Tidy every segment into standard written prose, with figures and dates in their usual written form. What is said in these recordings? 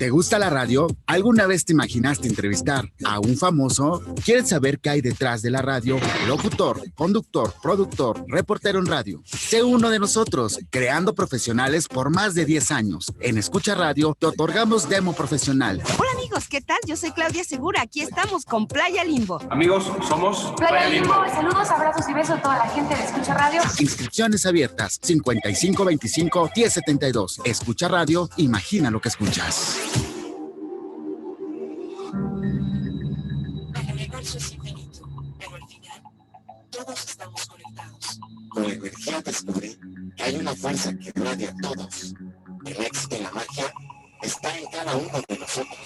¿Te gusta la radio? ¿Alguna vez te imaginaste entrevistar a un famoso? ¿Quieres saber qué hay detrás de la radio? Locutor, conductor, productor, reportero en radio. Sé uno de nosotros, creando profesionales por más de 10 años. En Escucha Radio te otorgamos demo profesional. Hola amigos, ¿qué tal? Yo soy Claudia Segura. Aquí estamos con Playa Limbo. Amigos, somos Playa Limbo. Saludos, abrazos y besos a toda la gente de Escucha Radio. Inscripciones abiertas 5525-1072. Escucha Radio, imagina lo que escuchas. El universo es infinito, pero al final todos estamos conectados. Con la energía descubrí que hay una fuerza que irradia a todos. El éxito y la magia está en cada uno de nosotros.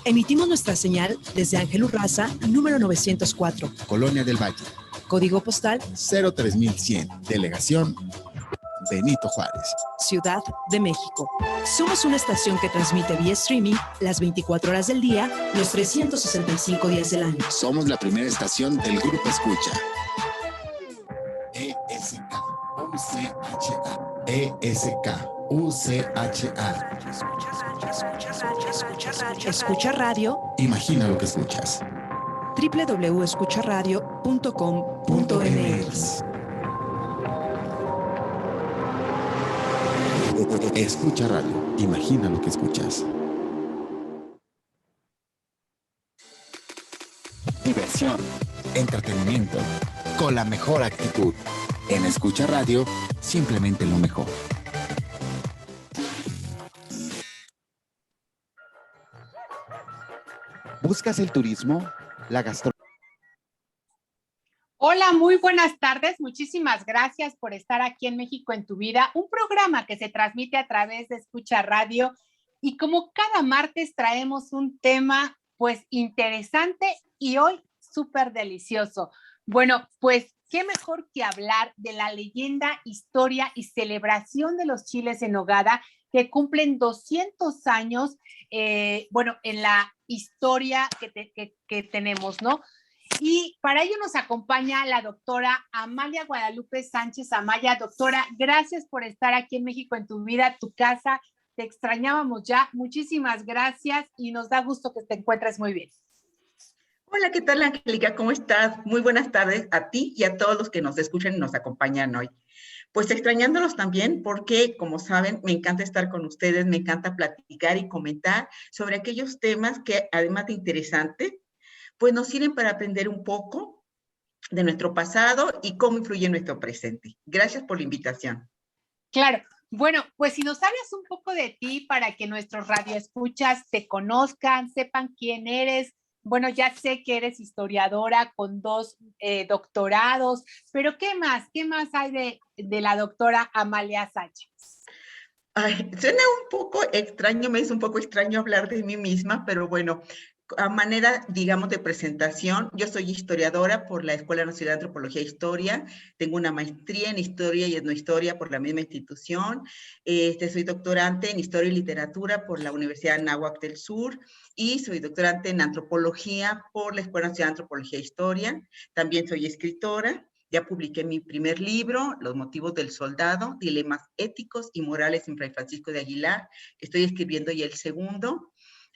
Emitimos nuestra señal desde Ángel Urraza, número 904. Colonia del Valle. Código postal 03100. Delegación Benito Juárez. Ciudad de México. Somos una estación que transmite vía streaming las 24 horas del día, los 365 días del año. Somos la primera estación del Grupo Escucha. ESK UCHA. Escucha Radio. Imagina lo que escuchas. www.escucharadio.com.mx. Escucha Radio. Imagina lo que escuchas. Diversión, entretenimiento, con la mejor actitud. En Escucha Radio, simplemente lo mejor. ¿Buscas el turismo? La gastronomía. Hola, muy buenas tardes. Muchísimas gracias por estar aquí en México en tu vida, un programa que se transmite a través de Escucha Radio y como cada martes traemos un tema pues interesante y hoy súper delicioso. Bueno, pues qué mejor que hablar de la leyenda, historia y celebración de los chiles en nogada que cumplen 200 años, bueno, en la historia que tenemos, ¿no? Y para ello nos acompaña la doctora Amalia Guadalupe Sánchez Amaya. Doctora, gracias por estar aquí en México en tu vida, tu casa. Te extrañábamos ya. Muchísimas gracias y nos da gusto que te encuentres muy bien. Hola, ¿qué tal, Angélica? ¿Cómo estás? Muy buenas tardes a ti y a todos los que nos escuchan y nos acompañan hoy. Pues extrañándolos también porque, como saben, me encanta estar con ustedes, me encanta platicar y comentar sobre aquellos temas que, además de interesantes, pues nos sirven para aprender un poco de nuestro pasado y cómo influye en nuestro presente. Gracias por la invitación. Claro. Bueno, pues si nos hablas un poco de ti para que nuestros radioescuchas te conozcan, sepan quién eres. Bueno, ya sé que eres historiadora con 2 doctorados, pero ¿qué más? ¿Qué más hay de la doctora Amalia Sánchez? Ay, suena un poco extraño, me es un poco extraño hablar de mí misma, pero bueno, a manera, digamos, de presentación, yo soy historiadora por la Escuela Nacional de Antropología e Historia, tengo una maestría en Historia y Etnohistoria por la misma institución, soy doctorante en Historia y Literatura por la Universidad de Anáhuac del Sur y soy doctorante en Antropología por la Escuela Nacional de Antropología e Historia, también soy escritora. Ya publiqué mi primer libro, Los motivos del soldado, dilemas éticos y morales en Fray Francisco de Aguilar. Estoy escribiendo ya el segundo.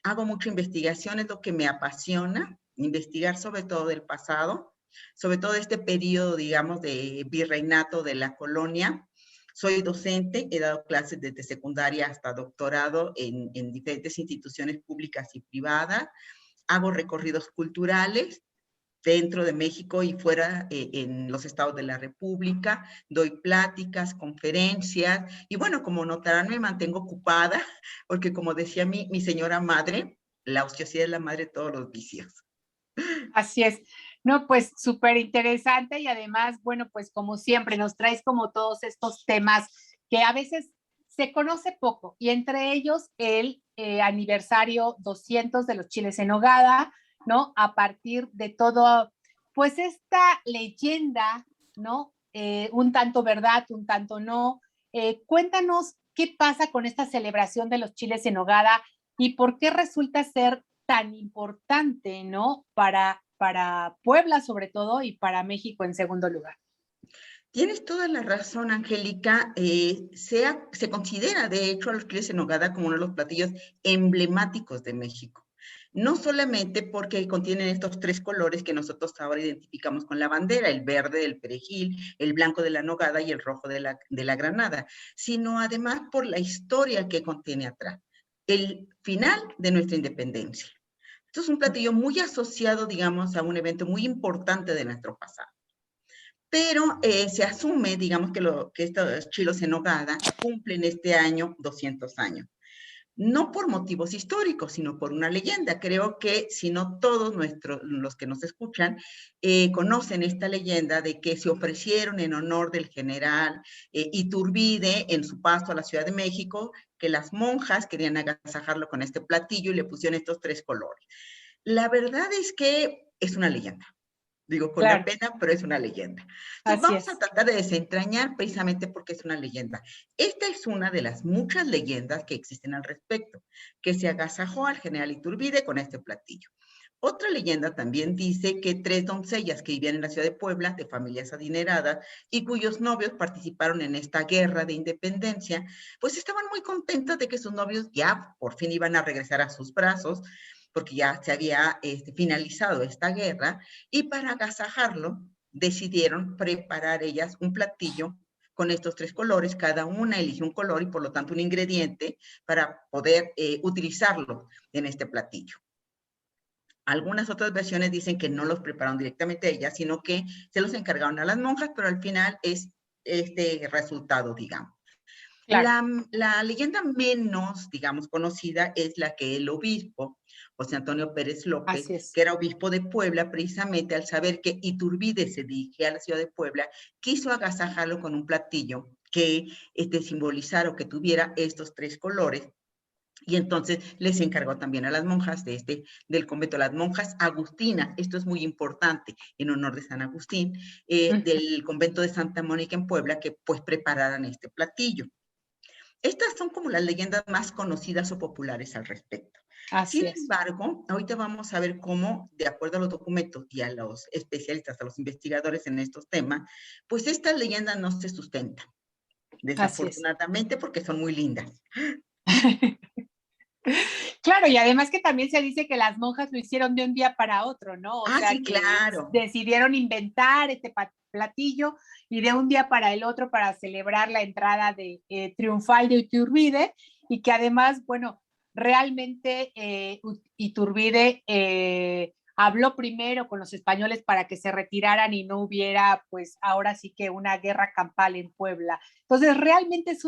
Hago mucha investigación, es lo que me apasiona, investigar sobre todo del pasado, sobre todo este periodo, digamos, de virreinato de la colonia. Soy docente, he dado clases desde secundaria hasta doctorado en diferentes instituciones públicas y privadas. Hago recorridos culturales dentro de México y fuera en los estados de la República, doy pláticas, conferencias, y bueno, como notarán, me mantengo ocupada, porque como decía mi señora madre, la ociosidad es la madre de todos los vicios. Así es. No, pues súper interesante y además, bueno, pues como siempre nos traes como todos estos temas que a veces se conoce poco y entre ellos el aniversario 200 de los chiles en nogada, ¿no? A partir de todo, pues esta leyenda, ¿no? Un tanto verdad, un tanto no. Cuéntanos qué pasa con esta celebración de los chiles en nogada y por qué resulta ser tan importante, ¿no? Para Puebla sobre todo y para México en segundo lugar. Tienes toda la razón, Angélica. Se considera, de hecho, a los chiles en nogada como uno de los platillos emblemáticos de México. No solamente porque contienen estos 3 colores que nosotros ahora identificamos con la bandera, el verde del perejil, el blanco de la nogada y el rojo de la granada, sino además por la historia que contiene atrás, el final de nuestra independencia. Esto es un platillo muy asociado, digamos, a un evento muy importante de nuestro pasado. Pero se asume, digamos, que estos chiles en nogada cumplen este año 200 años. No por motivos históricos, sino por una leyenda. Creo que si no todos los que nos escuchan conocen esta leyenda de que se ofrecieron en honor del general Iturbide en su paso a la Ciudad de México, que las monjas querían agasajarlo con este platillo y le pusieron estos 3 colores. La verdad es que es una leyenda. Digo, con la pena, pero es una leyenda. Entonces, vamos a tratar de desentrañar precisamente porque es una leyenda. Esta es una de las muchas leyendas que existen al respecto, que se agasajó al general Iturbide con este platillo. Otra leyenda también dice que 3 doncellas que vivían en la ciudad de Puebla, de familias adineradas, y cuyos novios participaron en esta guerra de independencia, pues estaban muy contentas de que sus novios ya por fin iban a regresar a sus brazos, porque ya se había finalizado esta guerra, y para agasajarlo decidieron preparar ellas un platillo con estos 3 colores, cada una eligió un color y por lo tanto un ingrediente para poder utilizarlo en este platillo. Algunas otras versiones dicen que no los prepararon directamente ellas, sino que se los encargaron a las monjas, pero al final es este resultado, digamos. Claro. La leyenda menos, digamos, conocida es la que el obispo, José Antonio Pérez López, que era obispo de Puebla, precisamente al saber que Iturbide se dirigía a la ciudad de Puebla, quiso agasajarlo con un platillo que simbolizara o que tuviera estos 3 colores. Y entonces les encargó también a las monjas del convento, las monjas agustinas, esto es muy importante, en honor de San Agustín, del convento de Santa Mónica en Puebla, que pues prepararan este platillo. Estas son como las leyendas más conocidas o populares al respecto. Sin embargo, ahorita vamos a ver cómo, de acuerdo a los documentos y a los especialistas, a los investigadores en estos temas, pues estas leyendas no se sustentan, desafortunadamente, porque son muy lindas. Claro, y además que también se dice que las monjas lo hicieron de un día para otro, ¿no? O sea, sí, claro. Decidieron inventar este platillo y de un día para el otro para celebrar la entrada triunfal de Iturbide, y que además, bueno, realmente Iturbide habló primero con los españoles para que se retiraran y no hubiera, pues ahora sí que una guerra campal en Puebla. Entonces, realmente es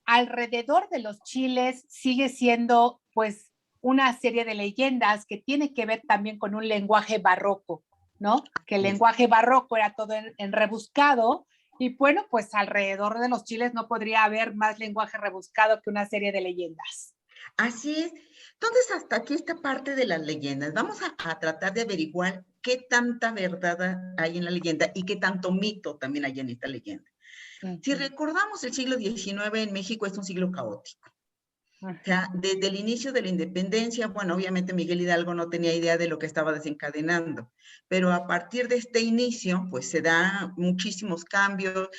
alrededor de los chiles sigue siendo pues una serie de leyendas que tiene que ver también con un lenguaje barroco, ¿no? Que el lenguaje barroco era todo en rebuscado, y bueno, pues alrededor de los chiles no podría haber más lenguaje rebuscado que una serie de leyendas. Así es. Entonces, hasta aquí esta parte de las leyendas. Vamos a tratar de averiguar qué tanta verdad hay en la leyenda y qué tanto mito también hay en esta leyenda. Si recordamos, el siglo XIX en México es un siglo caótico. O sea, desde el inicio de la independencia, bueno, obviamente Miguel Hidalgo no tenía idea de lo que estaba desencadenando, pero a partir de este inicio, pues se dan muchísimos cambios.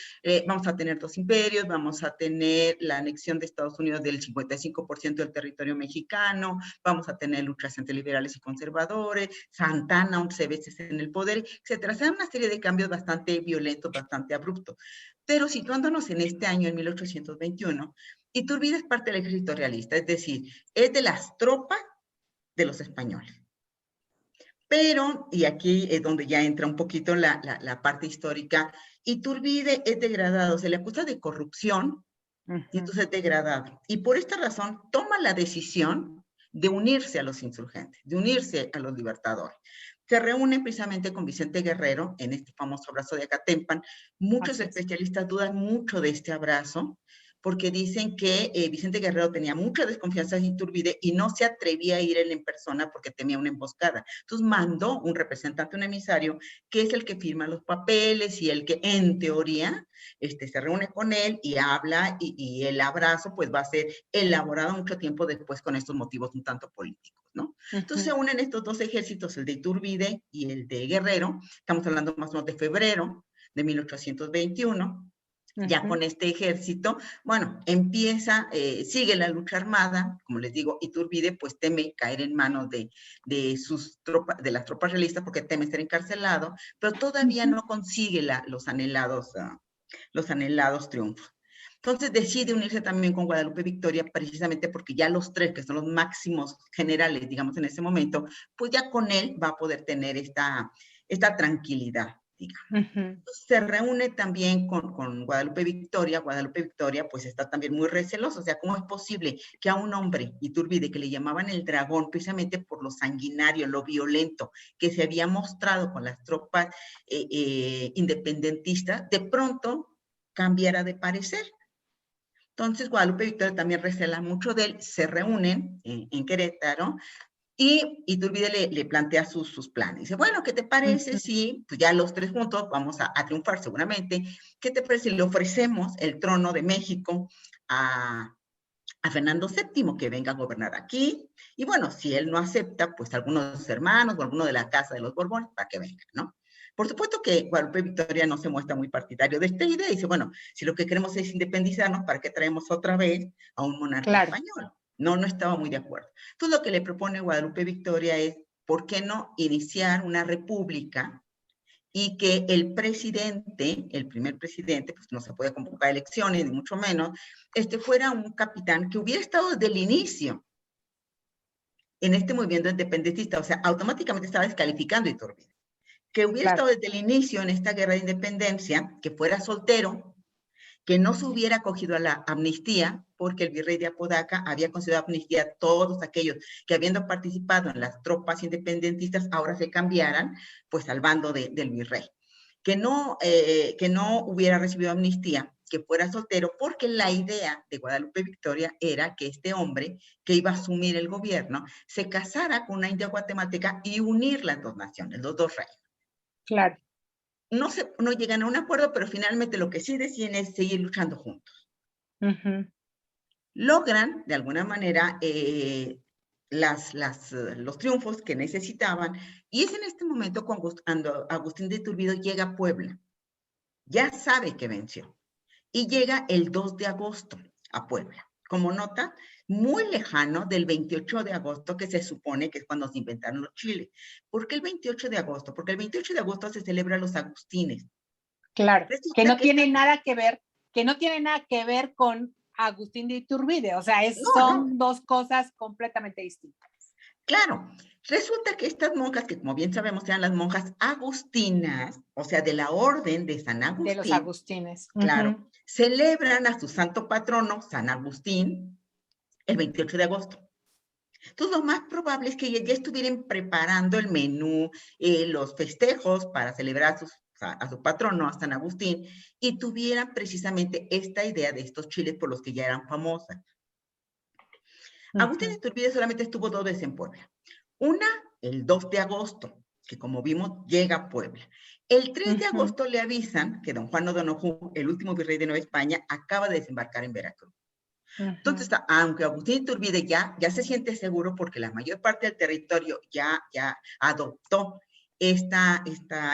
Vamos a tener 2 imperios, vamos a tener la anexión de Estados Unidos del 55% del territorio mexicano, vamos a tener luchas entre liberales y conservadores, Santana 11 veces en el poder, etcétera. Se dan una serie de cambios bastante violentos, bastante abruptos. Pero situándonos en este año, en 1821, Iturbide es parte del ejército realista, es decir, es de las tropas de los españoles. Pero, y aquí es donde ya entra un poquito la parte histórica, Iturbide es degradado, se le acusa de corrupción, y entonces es degradado. Y por esta razón toma la decisión de unirse a los insurgentes, de unirse a los libertadores. Se reúnen precisamente con Vicente Guerrero en este famoso abrazo de Acatempan. Muchos especialistas dudan mucho de este abrazo, porque dicen que Vicente Guerrero tenía mucha desconfianza de Iturbide y no se atrevía a ir él en persona porque temía una emboscada. Entonces mandó un representante, un emisario, que es el que firma los papeles y el que en teoría se reúne con él y habla, y el abrazo pues va a ser elaborado mucho tiempo después con estos motivos un tanto políticos, ¿no? Entonces se unen estos 2 ejércitos, el de Iturbide y el de Guerrero. Estamos hablando más o menos de febrero de 1821. Ya Ujú. con este ejército, bueno, sigue la lucha armada, como les digo, Iturbide pues teme caer en manos de sus tropas, de las tropas realistas, porque teme ser encarcelado, pero todavía no consigue los anhelados triunfos. Entonces decide unirse también con Guadalupe Victoria, precisamente porque ya los tres, que son los máximos generales, digamos, en ese momento, pues ya con él va a poder tener esta tranquilidad, digamos. Ujú. Se reúne también con Guadalupe Victoria. Guadalupe Victoria pues está también muy receloso, o sea, ¿cómo es posible que a un hombre, Iturbide, que le llamaban el dragón, precisamente por lo sanguinario, lo violento que se había mostrado con las tropas independentistas, de pronto cambiara de parecer? Entonces Guadalupe Victoria también recela mucho de él, se reúnen en Querétaro, y Iturbide le plantea sus planes. Dice, bueno, ¿qué te parece si, pues ya los tres juntos vamos a triunfar seguramente? ¿Qué te parece si le ofrecemos el trono de México a Fernando VII, que venga a gobernar aquí? Y bueno, si él no acepta, pues alguno de sus hermanos o alguno de la casa de los Borbones para que venga, ¿no? Por supuesto que Guadalupe Victoria no se muestra muy partidario de esta idea. Dice, bueno, si lo que queremos es independizarnos, ¿para qué traemos otra vez a un monarca Claro. español? No estaba muy de acuerdo. Entonces lo que le propone Guadalupe Victoria es, ¿por qué no iniciar una república y que el presidente, el primer presidente, pues no se puede convocar elecciones, ni mucho menos, fuera un capitán que hubiera estado desde el inicio en este movimiento independentista? O sea, automáticamente estaba descalificando a Iturbide. Que hubiera Claro. estado desde el inicio en esta guerra de independencia, que fuera soltero, que no se hubiera acogido a la amnistía, porque el virrey de Apodaca había concedido amnistía a todos aquellos que, habiendo participado en las tropas independentistas, ahora se cambiaran pues al bando del virrey. Que no hubiera recibido amnistía, que fuera soltero, porque la idea de Guadalupe Victoria era que este hombre que iba a asumir el gobierno se casara con una india guatemalteca y unir las dos naciones, los dos reinos. Claro. No llegan a un acuerdo, pero finalmente lo que sí deciden es seguir luchando juntos. Ujú. Logran, de alguna manera, los triunfos que necesitaban, y es en este momento cuando Agustín de Iturbide llega a Puebla. Ya sabe que venció, y llega el 2 de agosto a Puebla. Como nota, muy lejano del 28 de agosto, que se supone que es cuando se inventaron los chiles. ¿Por qué el 28 de agosto? Porque el 28 de agosto se celebra los Agustines. Claro, que no tiene esta... nada que ver con Agustín de Iturbide, o sea, son dos cosas completamente distintas. Claro, resulta que estas monjas, que como bien sabemos eran las monjas agustinas, o sea, de la orden de San Agustín. De los Agustines. Claro, celebran a su santo patrono, San Agustín, el 28 de agosto. Entonces, lo más probable es que ya estuvieran preparando el menú, los festejos para celebrar a su patrono, a San Agustín, y tuvieran precisamente esta idea de estos chiles por los que ya eran famosas. Agustín de Iturbide solamente estuvo 2 veces en Puebla. Una, el 2 de agosto, que como vimos, llega a Puebla. El 3 de agosto le avisan que don Juan O'Donojú, el último virrey de Nueva España, acaba de desembarcar en Veracruz. Entonces, aunque Agustín de Iturbide ya se siente seguro porque la mayor parte del territorio ya adoptó esta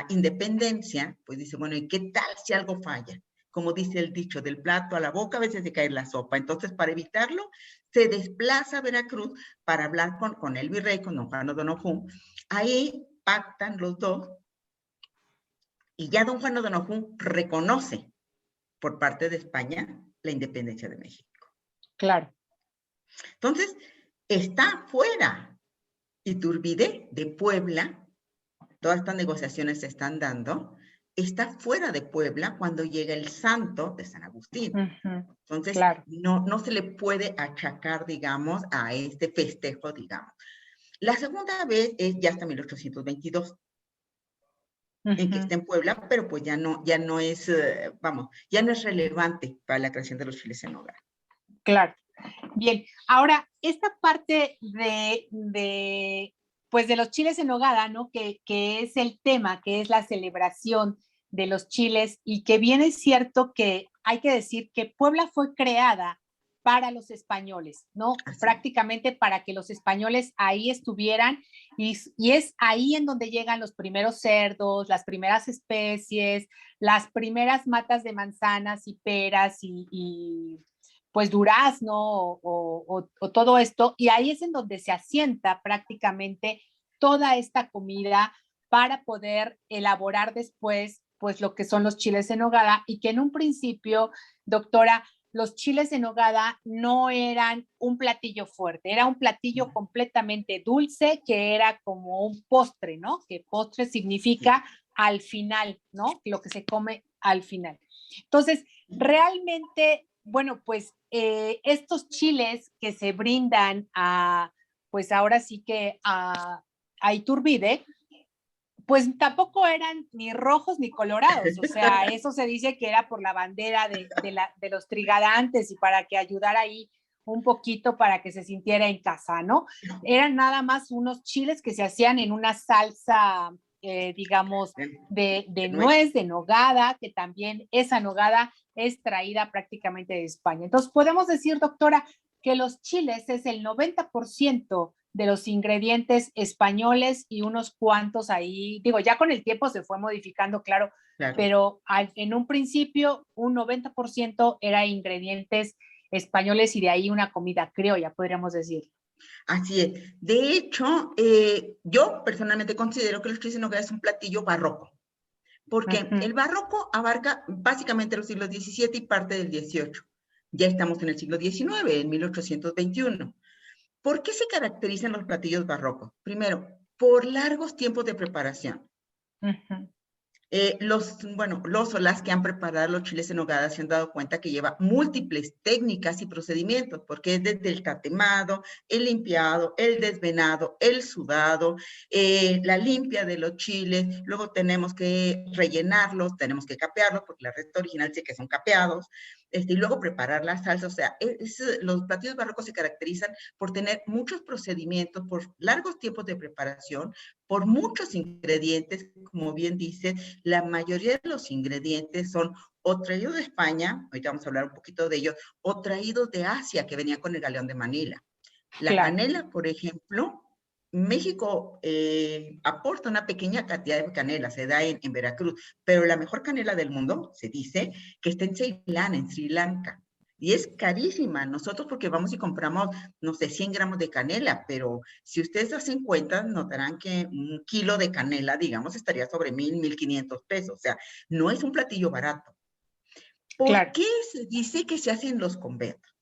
independencia, pues dice, bueno, ¿y qué tal si algo falla? Como dice el dicho, del plato a la boca a veces se cae la sopa. Entonces, para evitarlo, se desplaza a Veracruz para hablar con el virrey, con don Juan O'Donojú. Ahí pactan los dos y ya don Juan O'Donojú reconoce por parte de España la independencia de México. Claro. Entonces, está fuera Iturbide de Puebla, todas estas negociaciones se están dando, está fuera de Puebla cuando llega el santo de San Agustín. Entonces, claro, no se le puede achacar, digamos, a este festejo, digamos. La segunda vez es ya hasta 1822, en que está en Puebla, pero pues ya no es, ya no es relevante para la creación de los chiles en nogada. Claro. Bien, ahora, esta parte pues de los chiles en nogada, ¿no? Que es el tema, que es la celebración de los chiles, y que bien es cierto que hay que decir que Puebla fue creada para los españoles, ¿no? Así. Prácticamente para que los españoles ahí estuvieran y es ahí en donde llegan los primeros cerdos, las primeras especies, las primeras matas de manzanas y peras y pues durazno o todo esto, y ahí es en donde se asienta prácticamente toda esta comida para poder elaborar después pues lo que son los chiles en nogada, y que en un principio, doctora, los chiles en nogada no eran un platillo fuerte, era un platillo completamente dulce que era como un postre, ¿no? Que postre significa al final, ¿no? Lo que se come al final. Entonces, realmente, bueno, pues estos chiles que se brindan a, pues ahora sí que a Iturbide, pues tampoco eran ni rojos ni colorados, o sea, eso se dice que era por la bandera de los trigadantes y para que ayudara ahí un poquito para que se sintiera en casa, ¿no? Eran nada más unos chiles que se hacían en una salsa, digamos, de nuez, de nogada, que también esa nogada es traída prácticamente de España. Entonces, podemos decir, doctora, que los chiles es el 90% de los ingredientes españoles y unos cuantos ahí, digo, ya con el tiempo se fue modificando, claro. Pero en un principio un 90% era ingredientes españoles y de ahí una comida criolla, podríamos decir. Así es. De hecho, yo personalmente considero que los chiles en nogada es un platillo barroco, porque el barroco abarca básicamente los siglos XVII y parte del XVIII. Ya estamos en el siglo XIX, en 1821. ¿Por qué se caracterizan los platillos barrocos? Primero, por largos tiempos de preparación. Los o las que han preparado los chiles en nogada se han dado cuenta que lleva múltiples técnicas y procedimientos, porque es desde el tatemado, el limpiado, el desvenado, el sudado, la limpia de los chiles, luego tenemos que rellenarlos, tenemos que capearlos, porque la receta original dice que son capeados, y luego preparar la salsa. O sea, los platillos barrocos se caracterizan por tener muchos procedimientos, por largos tiempos de preparación, por muchos ingredientes. Como bien dice, la mayoría de los ingredientes son o traídos de España, ahorita vamos a hablar un poquito de ellos, o traídos de Asia, que venía con el galeón de Manila. La canela, por ejemplo, México aporta una pequeña cantidad de canela, se da en Veracruz, pero la mejor canela del mundo, se dice, que está en Ceilán, en Sri Lanka. Y es carísima. Nosotros porque vamos y compramos, no sé, 100 gramos de canela, pero si ustedes hacen cuentas, notarán que un kilo de canela, digamos, estaría sobre 1,000, 1,500 pesos. O sea, no es un platillo barato. ¿Por qué se dice que se hace en los conventos?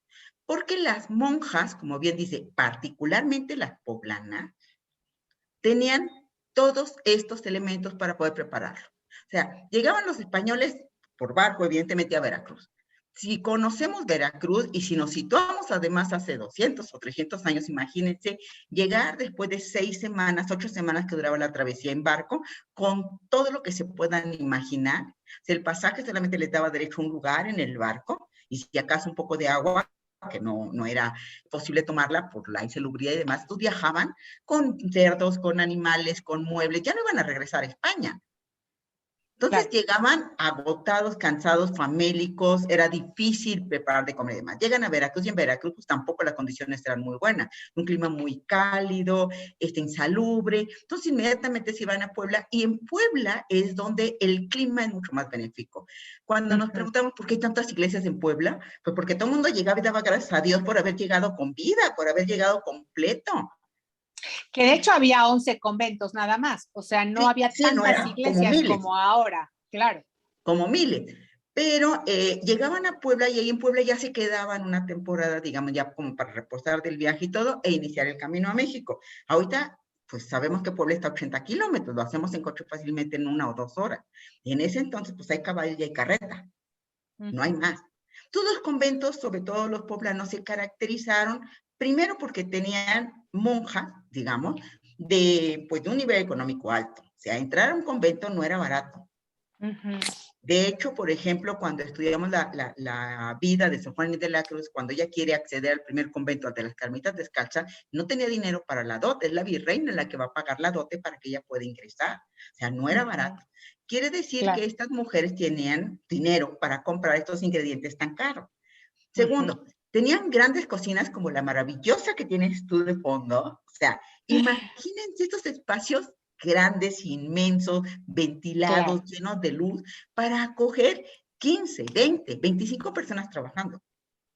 Porque las monjas, como bien dice, particularmente las poblanas, tenían todos estos elementos para poder prepararlo. O sea, llegaban los españoles por barco, evidentemente, a Veracruz. Si conocemos Veracruz y si nos situamos además hace 200 o 300 años, imagínense llegar después de 6 semanas, 8 semanas que duraba la travesía en barco, con todo lo que se puedan imaginar. O sea, el pasaje solamente les daba derecho a un lugar en el barco y si acaso un poco de agua, que no era posible tomarla por la insalubridad y demás. Entonces viajaban con cerdos, con animales, con muebles, ya no iban a regresar a España. Entonces llegaban agotados, cansados, famélicos, era difícil preparar de comer y demás. Llegan a Veracruz y en Veracruz pues tampoco las condiciones eran muy buenas, un clima muy cálido, insalubre. Entonces inmediatamente se iban a Puebla y en Puebla es donde el clima es mucho más benéfico. Cuando nos preguntamos por qué hay tantas iglesias en Puebla, pues porque todo el mundo llegaba y daba gracias a Dios por haber llegado con vida, por haber llegado completo. Que de hecho había 11 conventos nada más, o sea, no había tantas iglesias como ahora, claro. Como miles, pero llegaban a Puebla y ahí en Puebla ya se quedaban una temporada, digamos, ya como para reposar del viaje y todo, e iniciar el camino a México. Ahorita, pues sabemos que Puebla está a 80 kilómetros, lo hacemos en coche fácilmente en 1 o 2 horas. Y en ese entonces, pues hay caballo y hay carreta, no hay más. Todos los conventos, sobre todo los poblanos, se caracterizaron primero porque tenían monjas, digamos, de un nivel económico alto. O sea, entrar a un convento no era barato. De hecho, por ejemplo, cuando estudiamos la vida de San Juan de la Cruz, cuando ella quiere acceder al primer convento, al de las Carmelitas Descalzas, no tenía dinero para la dote, es la virreina la que va a pagar la dote para que ella pueda ingresar. O sea, no era barato. Quiere decir que estas mujeres tenían dinero para comprar estos ingredientes tan caros. Segundo, Tenían grandes cocinas como la maravillosa que tienes tú de fondo. O sea, imagínense estos espacios grandes, inmensos, ventilados, Claro. llenos de luz, para acoger 15, 20, 25 personas trabajando.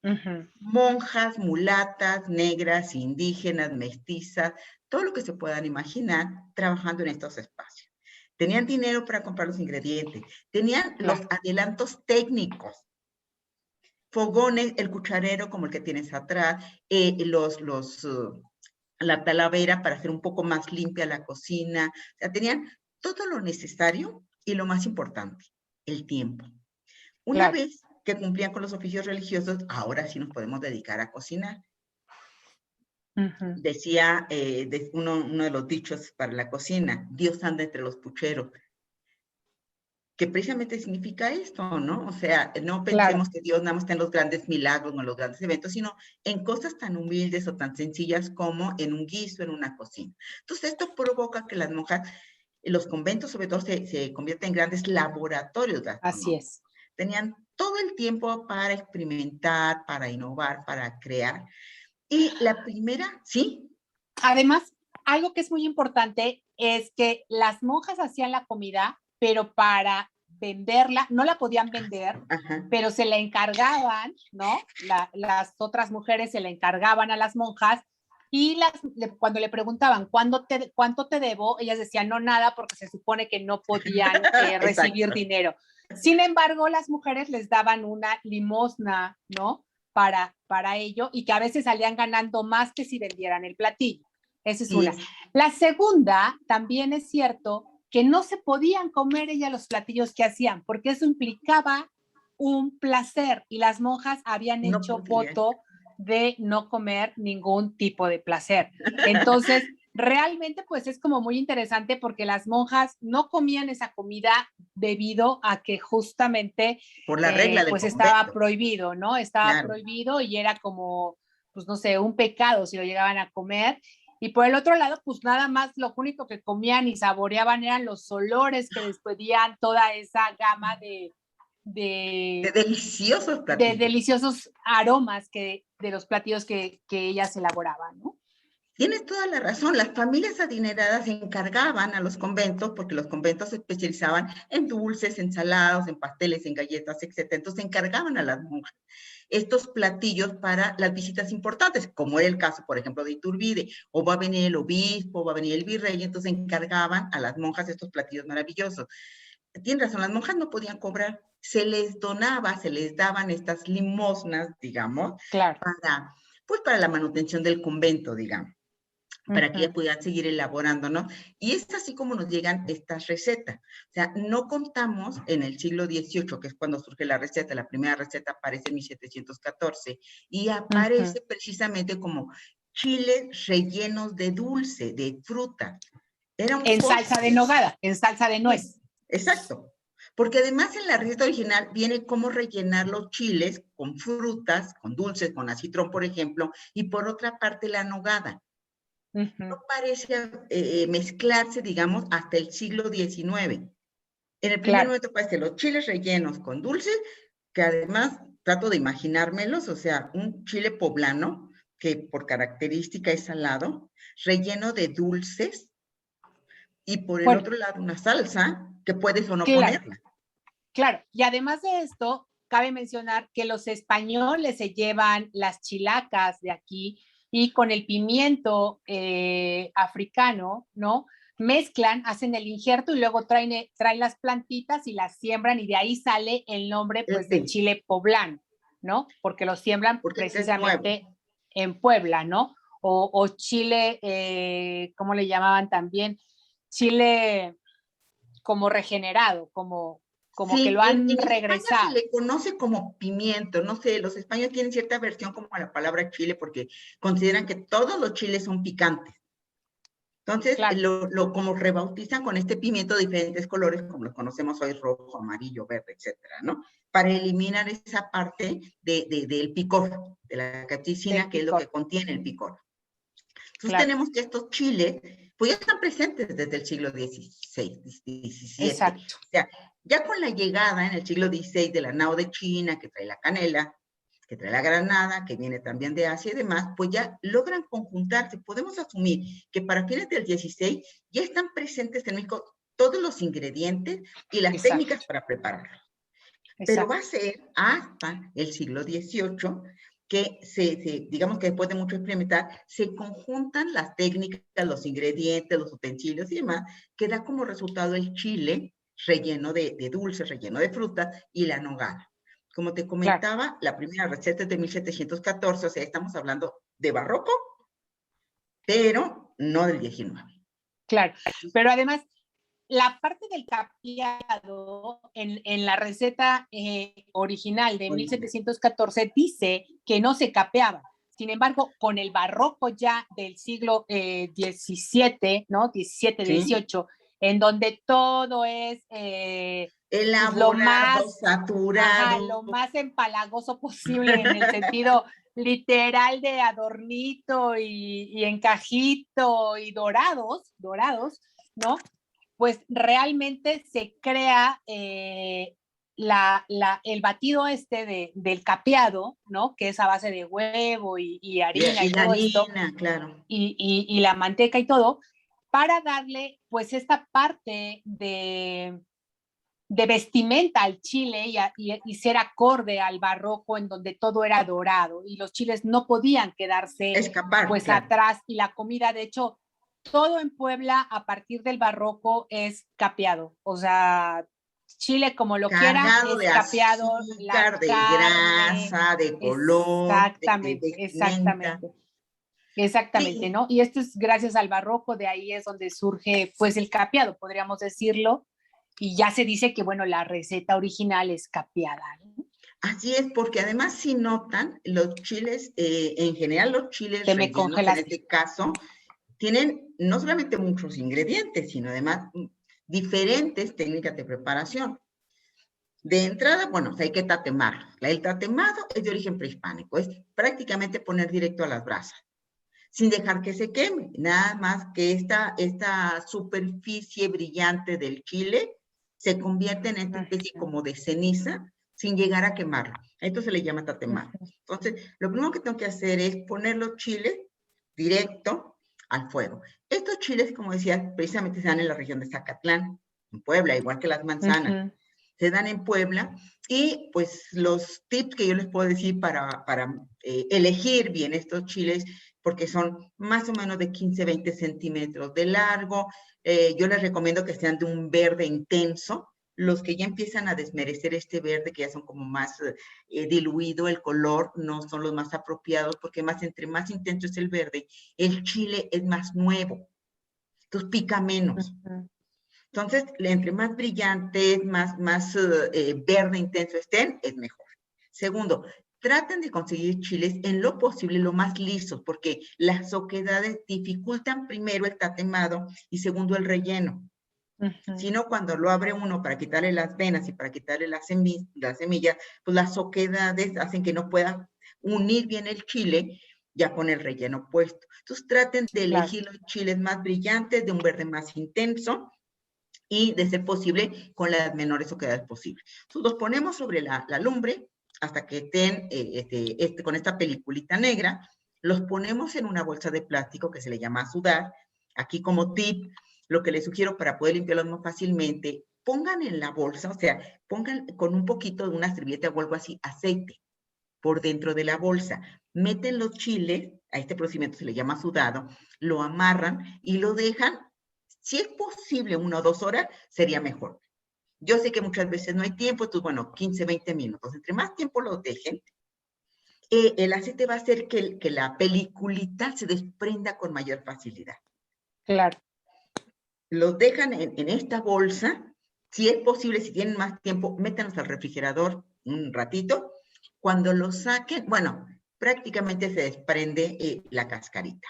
Ujú. Monjas, mulatas, negras, indígenas, mestizas, todo lo que se puedan imaginar trabajando en estos espacios. Tenían dinero para comprar los ingredientes, tenían los Claro. adelantos técnicos, fogones, el cucharero como el que tienes atrás, la talavera para hacer un poco más limpia la cocina. O sea, tenían todo lo necesario y lo más importante, el tiempo. Una Claro. vez que cumplían con los oficios religiosos, ahora sí nos podemos dedicar a cocinar. Ujú. Decía uno de los dichos para la cocina, Dios anda entre los pucheros, que precisamente significa esto, ¿no? O sea, no Claro. pensemos que Dios nada más está en los grandes milagros o en los grandes eventos, sino en cosas tan humildes o tan sencillas como en un guiso, en una cocina. Entonces, esto provoca que las monjas, los conventos sobre todo, se convierten en grandes laboratorios Así gastronómicos. es. Tenían todo el tiempo para experimentar, para innovar, para crear. Y la primera, sí. Además, algo que es muy importante es que las monjas hacían la comida, pero para venderla, no la podían vender, Ajá. pero se la encargaban, ¿no? Las otras mujeres se la encargaban a las monjas y cuando le preguntaban cuánto te debo, ellas decían no nada porque se supone que no podían recibir dinero. Sin embargo, las mujeres les daban una limosna, ¿no? Para ello y que a veces salían ganando más que si vendieran el platillo. Esa es una. La segunda, también es cierto que no se podían comer ellas los platillos que hacían, porque eso implicaba un placer y las monjas habían hecho voto de no comer ningún tipo de placer. Entonces, realmente pues es como muy interesante porque las monjas no comían esa comida debido a que justamente por la regla del pues convento. Estaba prohibido, ¿no? Estaba claro. prohibido y era como, pues no sé, un pecado si lo llegaban a comer. Y por el otro lado, pues nada más lo único que comían y saboreaban eran los olores que despedían toda esa gama de deliciosos platillos. De deliciosos aromas de los platillos que ellas elaboraban, ¿no? Tienes toda la razón. Las familias adineradas se encargaban a los conventos, porque los conventos se especializaban en dulces, en salados, en pasteles, en galletas, etc. Entonces se encargaban a las monjas estos platillos para las visitas importantes, como era el caso, por ejemplo, de Iturbide, o va a venir el obispo, o va a venir el virrey, entonces encargaban a las monjas estos platillos maravillosos. Tienes razón, las monjas no podían cobrar, se les donaba, se les daban estas limosnas, digamos, claro. para la manutención del convento, digamos, para que ellas pudieran seguir elaborando, ¿no? Y es así como nos llegan estas recetas. O sea, no contamos en el siglo XVIII, que es cuando surge la receta, la primera receta aparece en 1714, y aparece precisamente como chiles rellenos de dulce, de fruta. En salsa de nogada, en salsa de nuez. Sí, exacto. Porque además en la receta original viene cómo rellenar los chiles con frutas, con dulces, con acitrón, por ejemplo, y por otra parte la nogada. No parece mezclarse, digamos, hasta el siglo XIX. En el primer momento aparecen los chiles rellenos con dulces, que además trato de imaginármelos, o sea, un chile poblano, que por característica es salado, relleno de dulces, y por el otro lado una salsa que puedes o no ponerla. Claro, y además de esto, cabe mencionar que los españoles se llevan las chilacas de aquí y con el pimiento africano, ¿no? Mezclan, hacen el injerto y luego traen las plantitas y las siembran y de ahí sale el nombre pues de chile poblano, ¿no? Porque lo siembran precisamente en Puebla, ¿no? O chile, ¿cómo le llamaban también? Chile como regenerado, como sí, que lo han en regresado. España se le conoce como pimiento, no sé, los españoles tienen cierta aversión como a la palabra chile porque consideran que todos los chiles son picantes. Entonces, lo como rebautizan con este pimiento de diferentes colores, como los conocemos hoy, rojo, amarillo, verde, etcétera, ¿no? Para eliminar esa parte del picor, de la capsaicina, que es lo que contiene el picor. Entonces tenemos que estos chiles, pues ya están presentes desde el siglo XVI, XVII. Exacto. O sea, ya con la llegada en el siglo XVI de la nao de China, que trae la canela, que trae la granada, que viene también de Asia y demás, pues ya logran conjuntarse. Podemos asumir que para fines del 16 ya están presentes en México todos los ingredientes y las técnicas para prepararlo. Pero va a ser hasta el siglo XVIII que digamos que después de mucho experimentar, se conjuntan las técnicas, los ingredientes, los utensilios y demás, que da como resultado el chile relleno de dulces, relleno de frutas y la nogada. Como te comentaba, la primera receta es de 1714, o sea, estamos hablando de barroco, pero no del 19. Claro, pero además, la parte del capeado en la receta original de 1714 dice que no se capeaba. Sin embargo, con el barroco ya del siglo XVII, ¿no? 17, 18, en donde todo es elaborado, saturado. Lo más empalagoso posible en el sentido literal de adornito y encajito y dorados, ¿no? Pues realmente se crea el batido del capeado, ¿no? Que es a base de huevo y harina y todo esto. Claro. Y la manteca y todo, para darle pues esta parte de vestimenta al chile y ser acorde al barroco, en donde todo era dorado y los chiles no podían quedarse atrás, y la comida, de hecho, todo en Puebla a partir del barroco es capeado, o sea, chile como lo quiera, es capeado, azúcar, de grasa, de color, exactamente, sí. ¿No? Y esto es gracias al barroco, de ahí es donde surge pues el capeado, podríamos decirlo, y ya se dice que, bueno, la receta original es capeada, ¿no? Así es, porque además si notan, los chiles, en general los chiles rellenos, en este caso, tienen no solamente muchos ingredientes, sino además diferentes técnicas de preparación. De entrada, bueno, hay que tatemarlo. El tatemado es de origen prehispánico, es prácticamente poner directo a las brasas, sin dejar que se queme, nada más que esta superficie brillante del chile se convierte en esta especie como de ceniza, sin llegar a quemarlo. Esto se le llama tatemado. Entonces, lo primero que tengo que hacer es poner los chiles directo al fuego. Estos chiles, como decía, precisamente se dan en la región de Zacatlán, en Puebla, igual que las manzanas. Se dan en Puebla, y pues los tips que yo les puedo decir para elegir bien estos chiles, porque son más o menos de 15, 20 centímetros de largo. Yo les recomiendo que sean de un verde intenso. Los que ya empiezan a desmerecer este verde, que ya son como más diluido el color, no son los más apropiados, porque entre más intenso es el verde, el chile es más nuevo, entonces pica menos. Entonces, entre más brillantes, más verde intenso estén, es mejor. Segundo, traten de conseguir chiles en lo posible lo más lisos, porque las oquedades dificultan primero el tatemado y segundo el relleno. Si no, cuando lo abre uno para quitarle las venas y para quitarle las semillas, pues las oquedades hacen que no pueda unir bien el chile ya con el relleno puesto. Entonces traten de elegir los chiles más brillantes, de un verde más intenso, y de ser posible con las menores oquedades posibles. Entonces los ponemos sobre la lumbre hasta que estén con esta peliculita negra. Los ponemos en una bolsa de plástico que se le llama sudar. Aquí como tip, lo que les sugiero para poder limpiarlos más fácilmente, pongan en la bolsa, o sea, pongan con un poquito de una servilleta o algo así, aceite por dentro de la bolsa. Meten los chiles, a este procedimiento se le llama sudado, lo amarran y lo dejan. Si es posible 1 o 2 horas, sería mejor. Yo sé que muchas veces no hay tiempo, entonces, bueno, 15, 20 minutos. Entre más tiempo lo dejen, el aceite va a hacer que la peliculita se desprenda con mayor facilidad. Claro. Los dejan en esta bolsa. Si es posible, si tienen más tiempo, métanlos al refrigerador un ratito. Cuando los saquen, bueno, prácticamente se desprende la cascarita.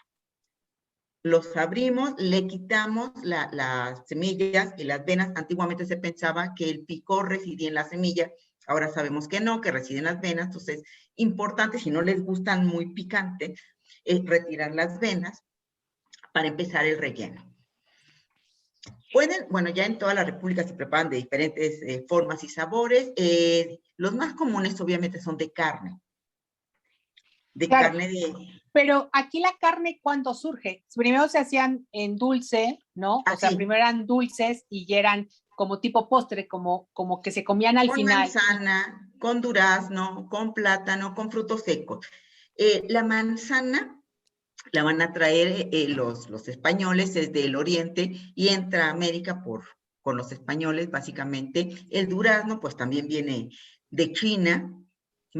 Los abrimos, le quitamos las semillas y las venas. Antiguamente se pensaba que el picor residía en la semilla, ahora sabemos que no, que reside en las venas. Entonces, importante, si no les gustan muy picantes, es retirar las venas para empezar el relleno. Pueden, bueno, ya en toda la República se preparan de diferentes formas y sabores. Los más comunes obviamente son de carne. de Claro. carne de... Pero aquí la carne, ¿cuándo surge? Primero se hacían en dulce, ¿no? O sea, Así, primero eran dulces y ya eran como tipo postre, como que se comían al con final. manzana, con durazno, con plátano, con frutos secos. La manzana la van a traer los españoles desde el oriente y entra a América con los españoles, básicamente. El durazno, pues también viene de China,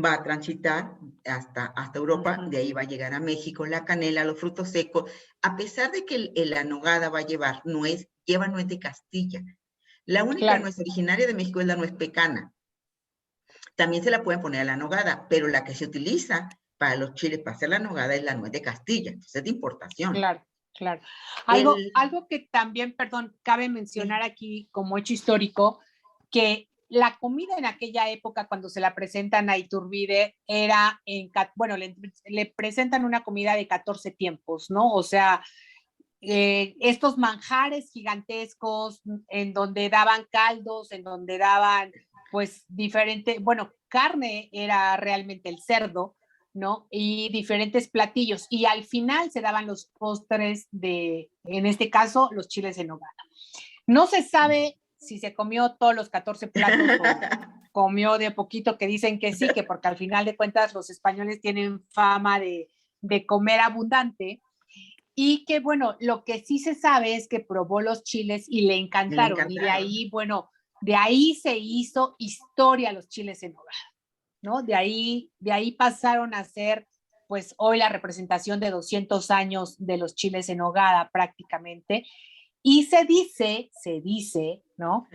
va a transitar hasta Europa, de ahí va a llegar a México. La canela, los frutos secos, a pesar de que la nogada va a llevar nuez, lleva nuez de Castilla. La única Claro. nuez originaria de México es la nuez pecana. También se la pueden poner a la nogada, pero la que se utiliza para los chiles para hacer la nogada es la nuez de Castilla, entonces es de importación. Claro, claro. El- Algo que también, perdón, cabe mencionar aquí como hecho histórico, que la comida en aquella época, cuando se la presentan a Iturbide, era bueno, le presentan una comida de 14 tiempos, ¿no? O sea, estos manjares gigantescos en donde daban caldos, en donde daban pues diferente, bueno, carne era realmente el cerdo, ¿no? Y diferentes platillos. Y al final se daban los postres en este caso, los chiles en nogada. No se sabe si se comió todos los 14 platos o comió de poquito, que dicen que sí, que porque al final de cuentas los españoles tienen fama de comer abundante. Y que, bueno, lo que sí se sabe es que probó los chiles y le encantaron. Y de ahí, bueno, de ahí se hizo historia los chiles en nogada, ¿no? De ahí pasaron a ser, pues hoy la representación de 200 años de los chiles en nogada prácticamente. Y se dice, ¿no?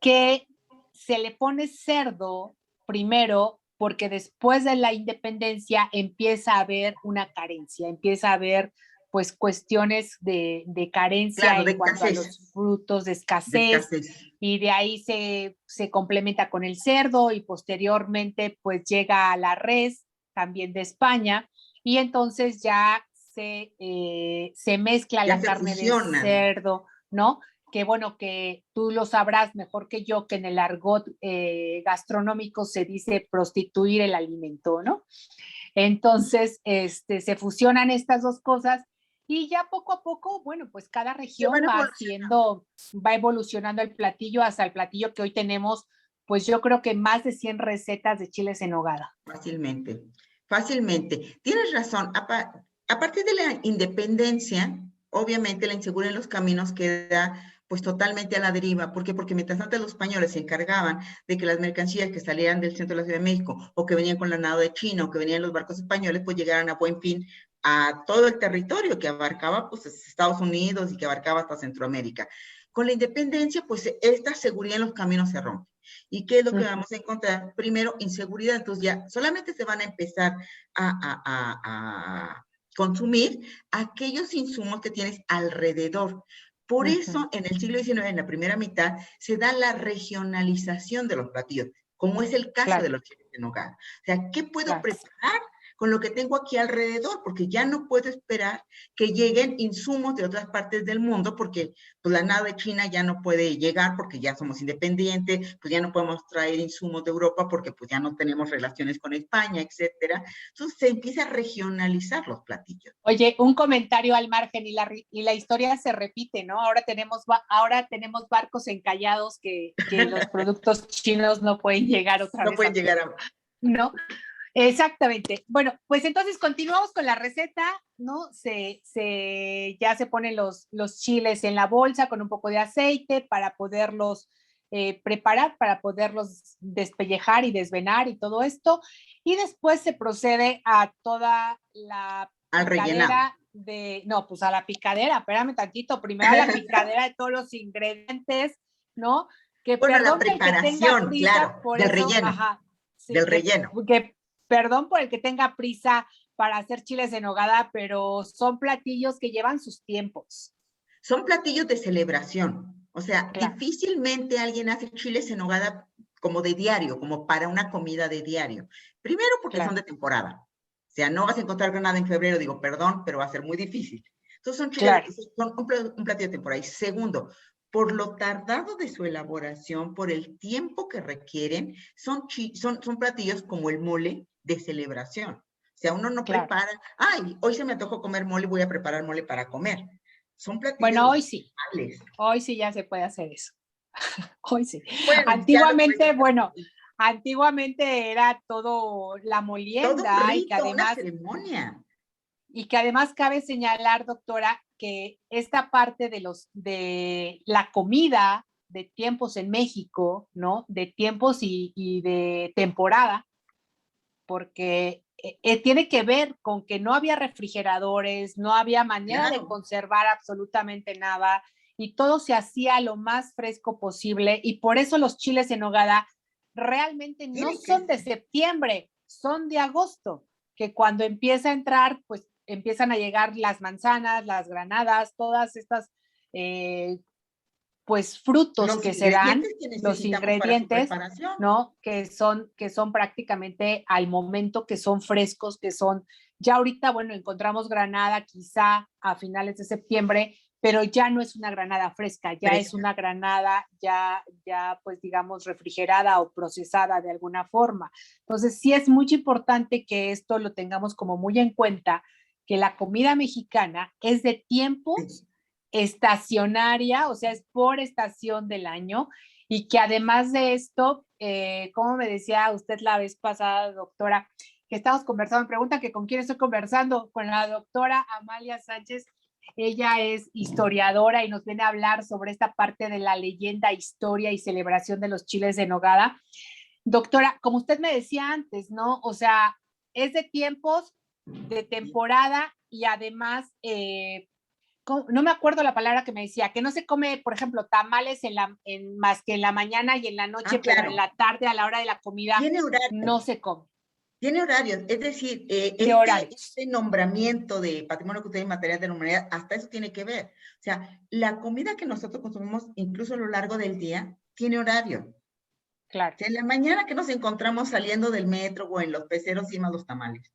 Que se le pone cerdo primero porque después de la independencia empieza a haber una carencia, empieza a haber pues cuestiones de carencia Claro, de en cuanto a escasez. los frutos, de De escasez, escasez. y de ahí se complementa con el cerdo y posteriormente pues llega a la res, también de España, y entonces ya se mezcla Ya la se carne de fusionan. cerdo, ¿no? Que bueno, que tú lo sabrás mejor que yo, que en el argot gastronómico se dice prostituir el alimento, ¿no? Entonces, se fusionan estas dos cosas y ya poco a poco, bueno, pues cada Se región van va evolucionando el platillo hasta el platillo que hoy tenemos, pues yo creo que más de 100 recetas de chiles en nogada. fácilmente, fácilmente. Tienes razón. A partir de la independencia, obviamente la inseguridad en los caminos queda pues totalmente a la deriva. ¿Por qué? Porque mientras antes los españoles se encargaban de que las mercancías que salieran del centro de la Ciudad de México o que venían con la nao de China o que venían los barcos españoles, pues llegaran a buen fin a todo el territorio que abarcaba pues Estados Unidos y que abarcaba hasta Centroamérica. Con la independencia, pues esta seguridad en los caminos se rompe. ¿Y qué es lo que vamos a encontrar? Primero, inseguridad. Entonces ya solamente se van a empezar a consumir aquellos insumos que tienes alrededor. Por eso, en el siglo XIX, en la primera mitad, se da la regionalización de los platillos, como es el caso de los chiles en nogada. O sea, ¿qué puedo preparar con lo que tengo aquí alrededor? Porque ya no puedo esperar que lleguen insumos de otras partes del mundo, porque pues, la nao de China ya no puede llegar porque ya somos independientes, pues ya no podemos traer insumos de Europa porque pues ya no tenemos relaciones con España, etcétera. Entonces se empieza a regionalizar los platillos. Oye, un comentario al margen y la historia se repite, ¿no? Ahora tenemos barcos encallados que los productos chinos no pueden llegar otra vez. No pueden llegar a... No, exactamente. Bueno, pues entonces continuamos con la receta, ¿no? Ya se ponen los chiles en la bolsa con un poco de aceite para poderlos preparar, para poderlos despellejar y desvenar y todo esto. Y después se procede a toda la picadera a la picadera, espérame tantito, primero a la picadera de todos los ingredientes, ¿no? Que bueno, perdón la preparación, que tenga prisa, claro, por del eso, relleno. Ajá, sí, del relleno. Que perdón por el que tenga prisa para hacer chiles en nogada, pero son platillos que llevan sus tiempos. Son platillos de celebración. O sea, difícilmente alguien hace chiles en nogada como de diario, como para una comida de diario. Primero porque son de temporada. O sea, no vas a encontrar granada en febrero, digo, perdón, pero va a ser muy difícil. Entonces son chiles, son un platillo de temporada. Y segundo, por lo tardado de su elaboración, por el tiempo que requieren, son platillos como el mole de celebración. O sea, uno no prepara, ay, hoy se me antojó comer mole, voy a preparar mole para comer. Son platillos. Bueno, hoy sí ya se puede hacer eso. Hoy sí. Bueno, antiguamente era todo la molienda. Todo rito, y que además, una ceremonia. Y que además cabe señalar, doctora, que esta parte de la comida de tiempos en México, ¿no? De tiempos y de temporada, porque tiene que ver con que no había refrigeradores, no había manera de conservar absolutamente nada, y todo se hacía lo más fresco posible, y por eso los chiles en nogada realmente no son de septiembre, son de agosto, que cuando empieza a entrar, pues empiezan a llegar las manzanas, las granadas, todas estas pues frutos que se dan, los ingredientes, ¿no? Que son prácticamente al momento, que son frescos, que son, ya ahorita, bueno, encontramos granada quizá a finales de septiembre, pero ya no es una granada fresca, ya es una granada ya pues digamos refrigerada o procesada de alguna forma. Entonces sí es muy importante que esto lo tengamos como muy en cuenta, que la comida mexicana es de tiempos estacionaria, o sea, es por estación del año, y que además de esto, como me decía usted la vez pasada, doctora, que estamos conversando, me pregunta que con quién estoy conversando, con la doctora Amalia Sánchez. Ella es historiadora y nos viene a hablar sobre esta parte de la leyenda, historia y celebración de los chiles de nogada. Doctora, como usted me decía antes, ¿no? O sea, es de tiempos, de temporada, y además, no me acuerdo la palabra que me decía, que no se come, por ejemplo, tamales más que en la mañana y en la noche, pero en la tarde, a la hora de la comida, no se come. Tiene horarios, es decir, este nombramiento de Patrimonio Cultural y Material de la Humanidad, hasta eso tiene que ver. O sea, la comida que nosotros consumimos, incluso a lo largo del día, tiene horario. Claro. O sea, en la mañana que nos encontramos saliendo del metro o en los peceros, y los tamales.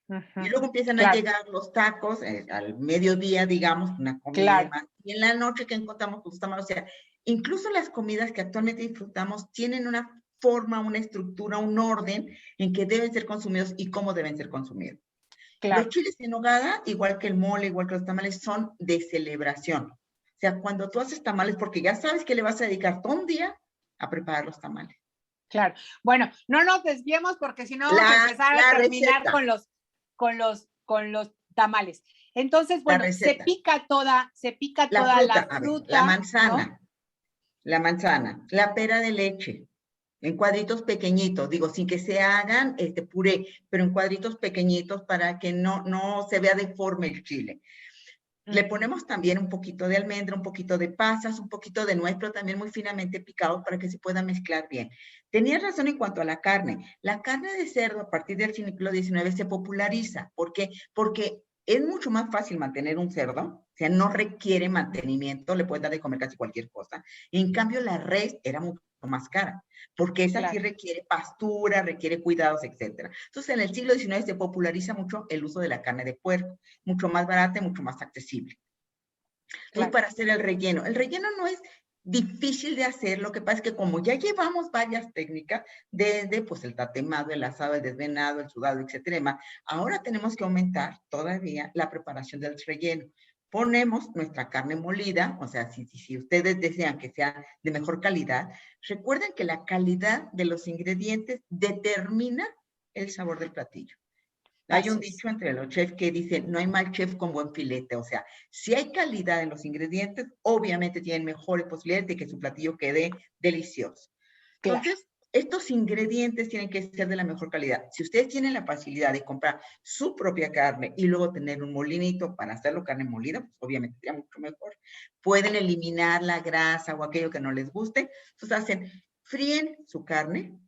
Y luego empiezan a llegar los tacos al mediodía, digamos, una comida más. Y en la noche que encontramos los tamales. O sea, incluso las comidas que actualmente disfrutamos tienen una forma, una estructura, un orden en que deben ser consumidos y cómo deben ser consumidos. Los chiles en nogada, igual que el mole, igual que los tamales, son de celebración. O sea, cuando tú haces tamales, porque ya sabes que le vas a dedicar todo un día a preparar los tamales. Claro. Bueno, no nos desviemos porque si no vamos a empezar a terminar con los tamales. Entonces, bueno, se pica toda la fruta. La manzana, ¿no? La manzana, la pera de leche, en cuadritos pequeñitos, digo, sin que se hagan puré, pero en cuadritos pequeñitos para que no se vea deforme el chile. Le ponemos también un poquito de almendra, un poquito de pasas, un poquito de nuez, pero también muy finamente picados para que se pueda mezclar bien. Tenías razón en cuanto a la carne. La carne de cerdo a partir del siglo XIX se populariza. ¿Por qué? Porque es mucho más fácil mantener un cerdo, o sea, no requiere mantenimiento, le puedes dar de comer casi cualquier cosa. En cambio, la res era mucho más cara, porque esa sí requiere pastura, requiere cuidados, etc. Entonces, en el siglo XIX se populariza mucho el uso de la carne de puerco, mucho más barata y mucho más accesible. Entonces, para hacer el relleno no es difícil de hacer, lo que pasa es que como ya llevamos varias técnicas, desde pues el tatemado, el asado, el desvenado, el sudado, etcétera, ahora tenemos que aumentar todavía la preparación del relleno. Ponemos nuestra carne molida, o sea, si ustedes desean que sea de mejor calidad, recuerden que la calidad de los ingredientes determina el sabor del platillo. Hay un dicho entre los chefs que dicen, no hay mal chef con buen filete. O sea, si hay calidad en los ingredientes, obviamente tienen mejores posibilidades de que su platillo quede delicioso. Entonces, estos ingredientes tienen que ser de la mejor calidad. Si ustedes tienen la facilidad de comprar su propia carne y luego tener un molinito para hacerlo carne molida, pues obviamente sería mucho mejor. Pueden eliminar la grasa o aquello que no les guste. Entonces fríen su carne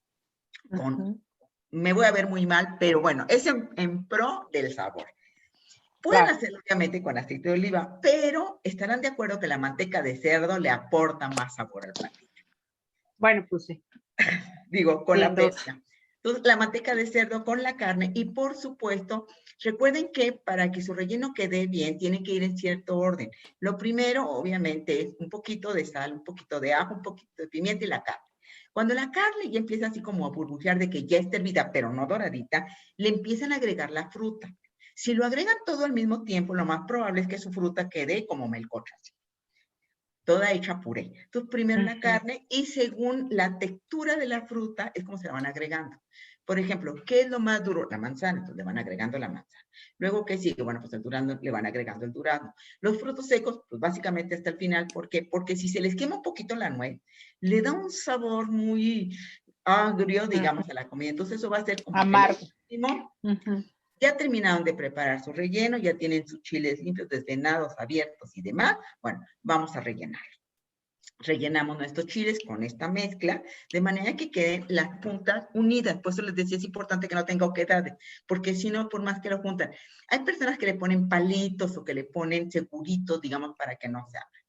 con... Me voy a ver muy mal, pero bueno, es en pro del sabor. Pueden hacerlo obviamente con aceite de oliva, pero estarán de acuerdo que la manteca de cerdo le aporta más sabor al platillo. Bueno, pues sí. Digo, con la pesca. Entonces, la manteca de cerdo con la carne y, por supuesto, recuerden que para que su relleno quede bien, tiene que ir en cierto orden. Lo primero, obviamente, es un poquito de sal, un poquito de ajo, un poquito de pimienta y la carne. Cuando la carne ya empieza así como a burbujear de que ya está hervida, pero no doradita, le empiezan a agregar la fruta. Si lo agregan todo al mismo tiempo, lo más probable es que su fruta quede como melcocha, toda hecha puré. Entonces, primero la carne y según la textura de la fruta es como se la van agregando. Por ejemplo, ¿qué es lo más duro? La manzana, entonces le van agregando la manzana. Luego, ¿qué sigue? Bueno, pues el durazno, le van agregando el durazno. Los frutos secos, pues básicamente hasta el final. ¿Por qué? Porque si se les quema un poquito la nuez, le da un sabor muy agrio, digamos, a la comida. Entonces eso va a ser como amargo. Ya terminaron de preparar su relleno, ya tienen sus chiles limpios, desvenados, abiertos y demás. Bueno, vamos a rellenar. Rellenamos nuestros chiles con esta mezcla, de manera que queden las puntas unidas. Por eso les decía, es importante que no tenga oquedades, porque si no, por más que lo juntan. Hay personas que le ponen palitos o que le ponen seguritos, digamos, para que no se abra.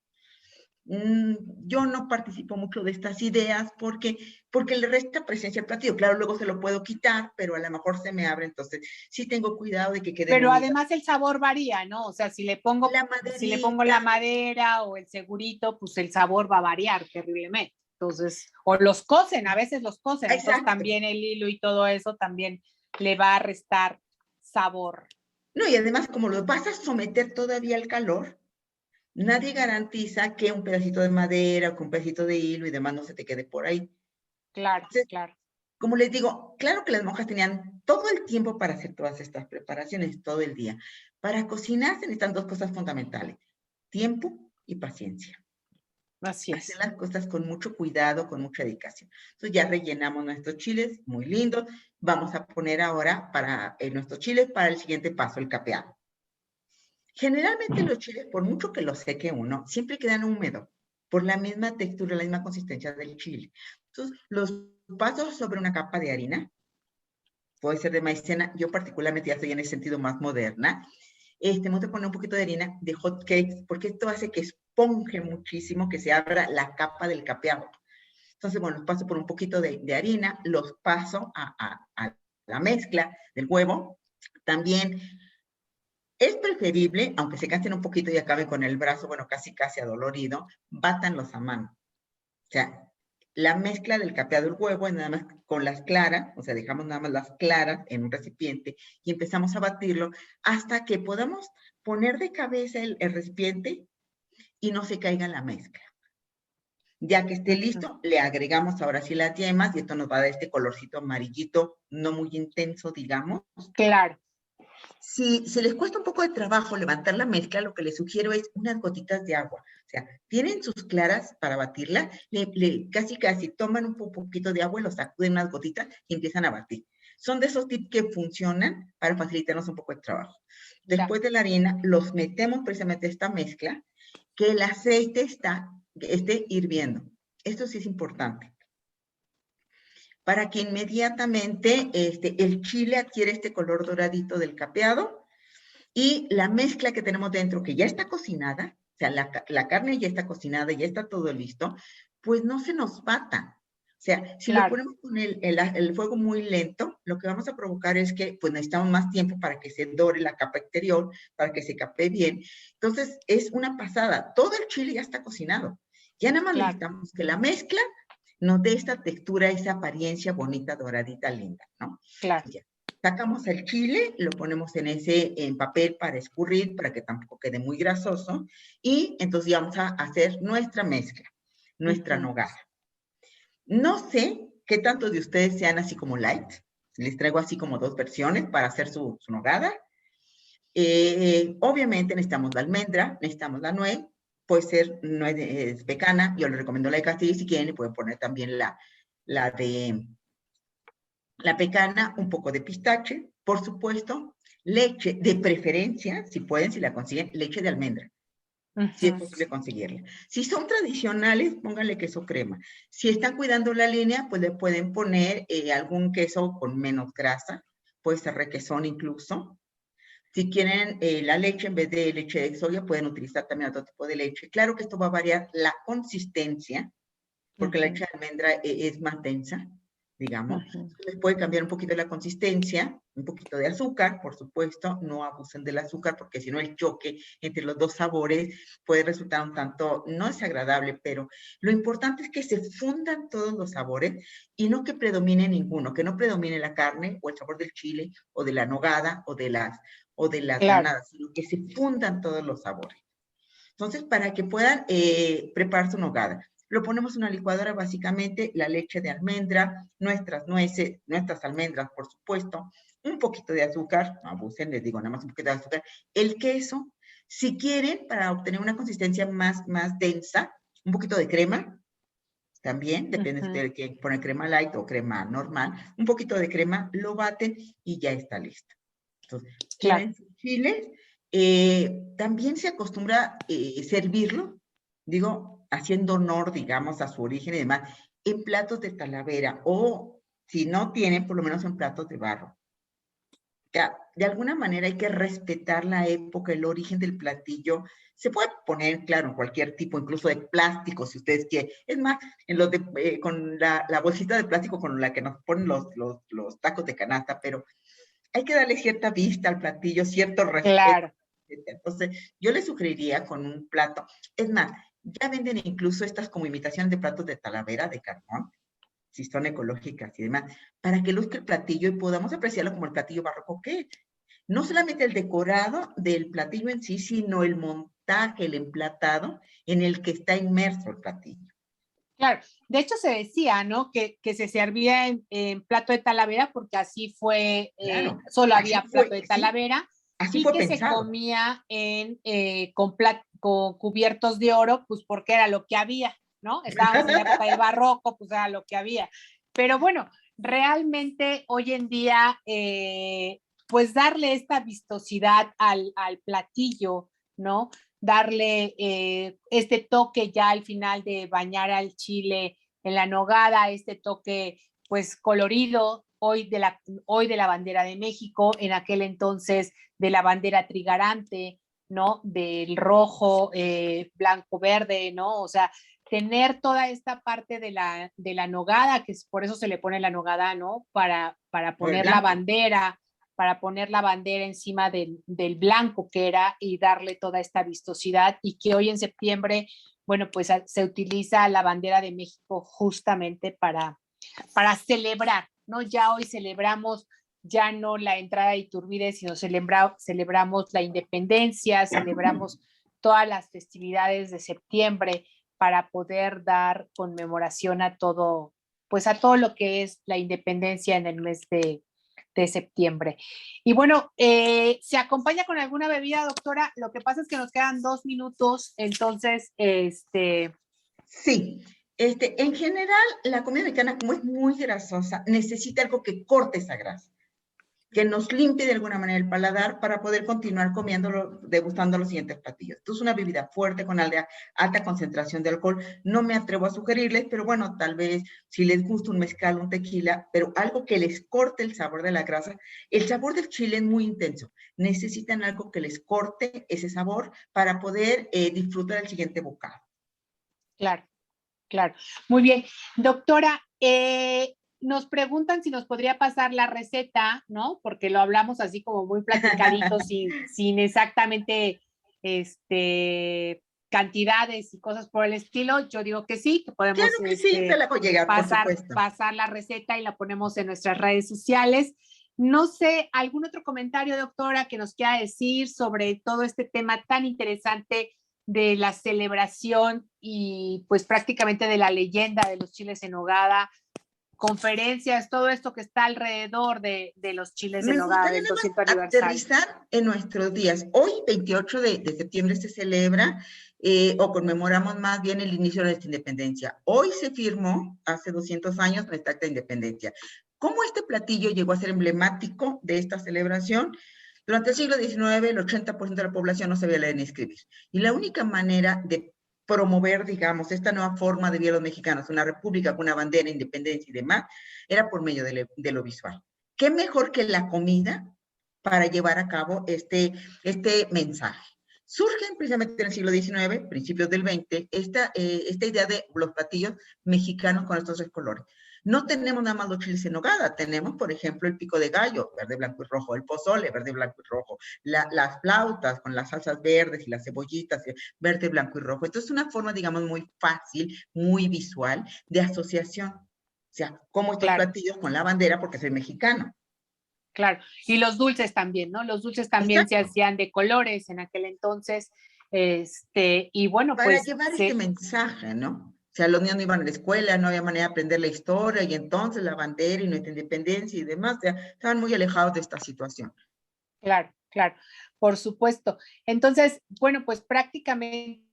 Yo no participo mucho de estas ideas porque le resta presencia al platillo. Claro, luego se lo puedo quitar, pero a lo mejor se me abre, entonces sí tengo cuidado de que quede. Pero además el sabor varía, ¿no? O sea, si le pongo la madera o el segurito, pues el sabor va a variar terriblemente. Entonces, o los cocen, a veces los cocen, entonces también el hilo y todo eso también le va a restar sabor. No, y además como lo vas a someter todavía al calor, nadie garantiza que un pedacito de madera o que un pedacito de hilo y demás no se te quede por ahí. Claro, entonces, claro. Como les digo, claro que las monjas tenían todo el tiempo para hacer todas estas preparaciones, todo el día. Para cocinar se necesitan dos cosas fundamentales, tiempo y paciencia. Así es. Hacer las cosas con mucho cuidado, con mucha dedicación. Entonces ya rellenamos nuestros chiles, muy lindos. Vamos a poner ahora para nuestros chiles para el siguiente paso, el capeado. Generalmente los chiles, por mucho que los seque uno, siempre quedan húmedos, por la misma textura, la misma consistencia del chile. Entonces, los paso sobre una capa de harina, puede ser de maicena, yo particularmente ya estoy en el sentido más moderna. Me voy a poner un poquito de harina de hot cakes, porque esto hace que esponje muchísimo, que se abra la capa del capeado. Entonces, bueno, los paso por un poquito de harina, los paso a la mezcla del huevo. También es preferible, aunque se cansen un poquito y acaben con el brazo, bueno, casi adolorido, bátanlos a mano. O sea, la mezcla del capeado del huevo es nada más con las claras, o sea, dejamos nada más las claras en un recipiente y empezamos a batirlo hasta que podamos poner de cabeza el recipiente y no se caiga la mezcla. Ya que esté listo, le agregamos ahora sí las yemas y esto nos va a dar este colorcito amarillito, no muy intenso, digamos. Claro. Si les cuesta un poco de trabajo levantar la mezcla, lo que les sugiero es unas gotitas de agua. O sea, tienen sus claras para batirla, casi toman un poquito de agua y lo sacuden unas gotitas y empiezan a batir. Son de esos tips que funcionan para facilitarnos un poco el trabajo. Después de la harina, los metemos precisamente a esta mezcla, que el aceite esté hirviendo. Esto sí es importante. Para que inmediatamente el chile adquiere este color doradito del capeado y la mezcla que tenemos dentro, que ya está cocinada, o sea, la carne ya está cocinada, ya está todo listo, pues no se nos bata. O sea, si lo ponemos con el fuego muy lento, lo que vamos a provocar es que pues necesitamos más tiempo para que se dore la capa exterior, para que se capee bien. Entonces, es una pasada. Todo el chile ya está cocinado. Ya nada más necesitamos que la mezcla nos dé esta textura, esa apariencia bonita, doradita, linda, ¿no? Claro. Ya. Sacamos el chile, lo ponemos en papel para escurrir, para que tampoco quede muy grasoso, y entonces ya vamos a hacer nuestra mezcla, nuestra nogada. No sé qué tantos de ustedes sean así como light, les traigo así como dos versiones para hacer su nogada. Obviamente necesitamos la almendra, necesitamos la nuez, puede ser nuez pecana, yo les recomiendo la de Castilla y si quieren, le pueden poner también la pecana, un poco de pistache, por supuesto, leche, de preferencia, si pueden, si la consiguen, leche de almendra, si es posible conseguirla. Si son tradicionales, pónganle queso crema. Si están cuidando la línea, pues le pueden poner algún queso con menos grasa, puede ser requesón incluso. Si quieren la leche en vez de leche de soya, pueden utilizar también otro tipo de leche. Claro que esto va a variar la consistencia, porque la leche de almendra es más densa. digamos. Entonces puede cambiar un poquito la consistencia, un poquito de azúcar, por supuesto, no abusen del azúcar porque si no el choque entre los dos sabores puede resultar un tanto, no es agradable, pero lo importante es que se fundan todos los sabores y no que predomine ninguno, que no predomine la carne o el sabor del chile o de la nogada o de las granadas, sino que se fundan todos los sabores. Entonces, para que puedan preparar su nogada, lo ponemos en una licuadora, básicamente la leche de almendra, nuestras nueces, nuestras almendras, por supuesto, un poquito de azúcar, no abusen, les digo, nada más un poquito de azúcar, el queso, si quieren, para obtener una consistencia más densa, un poquito de crema, también, depende si ustedes quieren poner crema light o crema normal, un poquito de crema, lo baten y ya está listo. Entonces, tienen sus chiles, también se acostumbra servirlo, digo, haciendo honor, digamos, a su origen y demás, en platos de talavera o, si no tienen, por lo menos en platos de barro. Ya, de alguna manera hay que respetar la época, el origen del platillo. Se puede poner, claro, en cualquier tipo, incluso de plástico, si ustedes quieren. Es más, en los con la bolsita de plástico con la que nos ponen los tacos de canasta, pero hay que darle cierta vista al platillo, cierto respeto. Claro. Entonces, yo les sugeriría con un plato. Es más, ya venden incluso estas como imitaciones de platos de talavera, de carbón, si son ecológicas y demás, para que luzca el platillo y podamos apreciarlo como el platillo barroco que es. No solamente el decorado del platillo en sí, sino el montaje, el emplatado en el que está inmerso el platillo. Claro, de hecho se decía, ¿no? Que se servía en plato de talavera porque así fue, claro, solo había plato de talavera, así y fue que pensado. Se comía con cubiertos de oro, pues porque era lo que había, ¿no? Estábamos en la época del barroco, pues era lo que había. Pero bueno, realmente hoy en día, pues darle esta vistosidad al platillo, ¿no? Darle este toque ya al final de bañar al chile en la nogada, este toque pues colorido, hoy de la bandera de México, en aquel entonces de la bandera trigarante, ¿no? Del rojo, blanco, verde, ¿no? O sea, tener toda esta parte de la nogada, que es por eso se le pone la nogada, ¿no? Para poner la bandera, encima del blanco que era y darle toda esta vistosidad, y que hoy en septiembre, bueno, pues se utiliza la bandera de México justamente para celebrar, ¿no? Ya hoy celebramos ya no la entrada de Iturbide, sino celebramos la independencia, celebramos todas las festividades de septiembre para poder dar conmemoración a todo, pues a todo lo que es la independencia en el mes de septiembre. Y bueno, ¿se acompaña con alguna bebida, doctora? Lo que pasa es que nos quedan 2 minutos, entonces, Sí. En general, la comida mexicana, como es muy grasosa, necesita algo que corte esa grasa, que nos limpie de alguna manera el paladar para poder continuar comiéndolo, degustando los siguientes platillos. Esto es una bebida fuerte con alta concentración de alcohol. No me atrevo a sugerirles, pero bueno, tal vez si les gusta un mezcal, un tequila, pero algo que les corte el sabor de la grasa. El sabor del chile es muy intenso. Necesitan algo que les corte ese sabor para poder disfrutar el siguiente bocado. Claro. Claro, muy bien. Doctora, nos preguntan si nos podría pasar la receta, ¿no? Porque lo hablamos así como muy platicadito, sin exactamente cantidades y cosas por el estilo. Yo digo que sí, que podemos claro que sí, te la hago llegar, pasar la receta y la ponemos en nuestras redes sociales. No sé, ¿algún otro comentario, doctora, que nos quiera decir sobre todo este tema tan interesante de la celebración y pues prácticamente de la leyenda de los chiles en nogada, conferencias, todo esto que está alrededor de los chiles en nogada del 200 aniversario? Aterrizar en nuestros días. Hoy, 28 de septiembre, se celebra o conmemoramos más bien el inicio de nuestra independencia. Hoy se firmó, hace 200 años, nuestra acta de independencia. ¿Cómo este platillo llegó a ser emblemático de esta celebración? Durante el siglo XIX, el 80% de la población no sabía leer ni escribir. Y la única manera de promover, digamos, esta nueva forma de vida de los mexicanos, una república con una bandera, independencia y demás, era por medio de lo visual. ¿Qué mejor que la comida para llevar a cabo este mensaje? Surgen precisamente en el siglo XIX, principios del XX, esta idea de los platillos mexicanos con estos 3 colores. No tenemos nada más los chiles en nogada, tenemos, por ejemplo, el pico de gallo, verde, blanco y rojo, el pozole, verde, blanco y rojo, las flautas con las salsas verdes y las cebollitas, verde, blanco y rojo. Entonces, es una forma, digamos, muy fácil, muy visual de asociación. O sea, como estos platillos con la bandera porque soy mexicano. Claro, y los dulces también, ¿no? Los dulces también se hacían de colores en aquel entonces, y bueno, para pues... llevar este mensaje, ¿no? O sea, los niños no iban a la escuela, no había manera de aprender la historia, y entonces la bandera y nuestra independencia y demás, o sea, estaban muy alejados de esta situación. Claro, claro, por supuesto. Entonces, bueno, pues prácticamente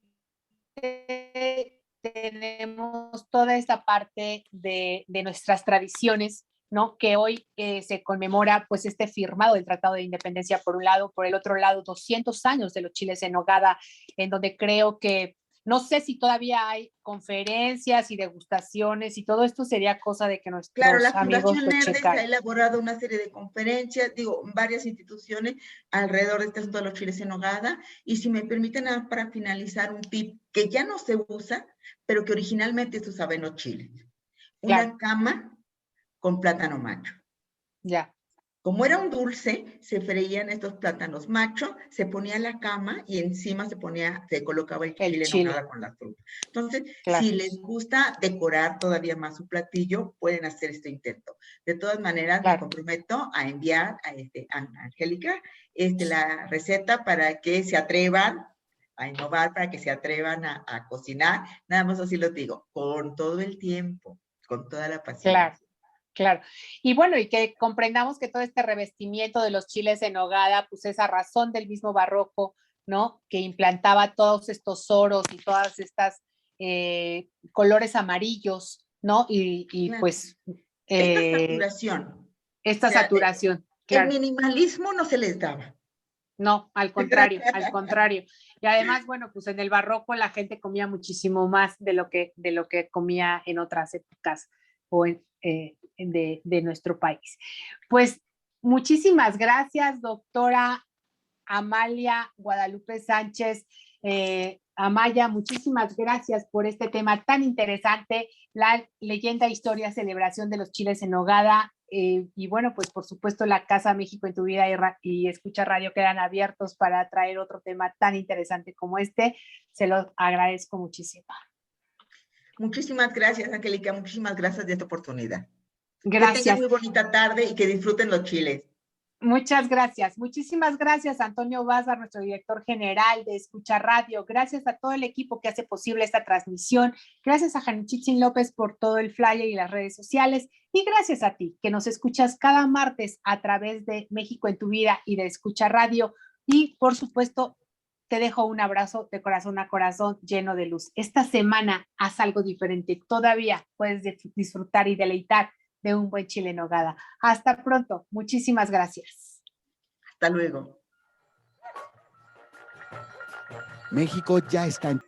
tenemos toda esta parte de nuestras tradiciones, ¿no? Que hoy se conmemora pues este firmado del Tratado de Independencia por un lado, por el otro lado 200 años de los chiles en nogada, en donde creo que no sé si todavía hay conferencias y degustaciones y todo esto sería cosa de que nuestros claro, la amigos Fundación lo Nerdes checaran. ha elaborado una serie de conferencias, digo, varias instituciones alrededor de este asunto de los chiles en nogada, y si me permiten para finalizar un tip que ya no se usa, pero que originalmente se usaba en los chiles. Una cama con plátano macho. Ya. Como era un dulce, se freían estos plátanos macho, se ponía la cama y encima se colocaba el chile en nogada con la fruta. Entonces, si les gusta decorar todavía más su platillo, pueden hacer este intento. De todas maneras, me comprometo a enviar a Angélica la receta para que se atrevan a innovar, para que se atrevan a cocinar. Nada más así lo digo, con todo el tiempo, con toda la paciencia. Claro. Y bueno, y que comprendamos que todo este revestimiento de los chiles en nogada, pues es a razón del mismo barroco, ¿no? Que implantaba todos estos oros y todas estas colores amarillos, ¿no? Y pues... esta saturación. Esta saturación, claro. El minimalismo no se les daba. No, al contrario, al contrario. Y además, bueno, pues en el barroco la gente comía muchísimo más de lo que comía en otras épocas o de nuestro país. Pues muchísimas gracias, doctora Amalia Guadalupe Sánchez. Amaya, muchísimas gracias por este tema tan interesante, la leyenda, historia, celebración de los chiles en nogada. Y bueno, pues por supuesto la Casa México en tu vida y Escucha Radio quedan abiertos para traer otro tema tan interesante como este. Se los agradezco muchísimo. Muchísimas gracias, Angélica. Muchísimas gracias de esta oportunidad. Gracias. Que tengan muy bonita tarde y que disfruten los chiles. Muchas gracias. Muchísimas gracias, Antonio Vázquez, nuestro director general de Escucha Radio. Gracias a todo el equipo que hace posible esta transmisión. Gracias a Janichitzin López por todo el flyer y las redes sociales. Y gracias a ti, que nos escuchas cada martes a través de México en tu Vida y de Escucha Radio. Y, por supuesto, te dejo un abrazo de corazón a corazón lleno de luz. Esta semana haz algo diferente. Todavía puedes disfrutar y deleitar de un buen chile en nogada. Hasta pronto. Muchísimas gracias. Hasta luego. México ya está en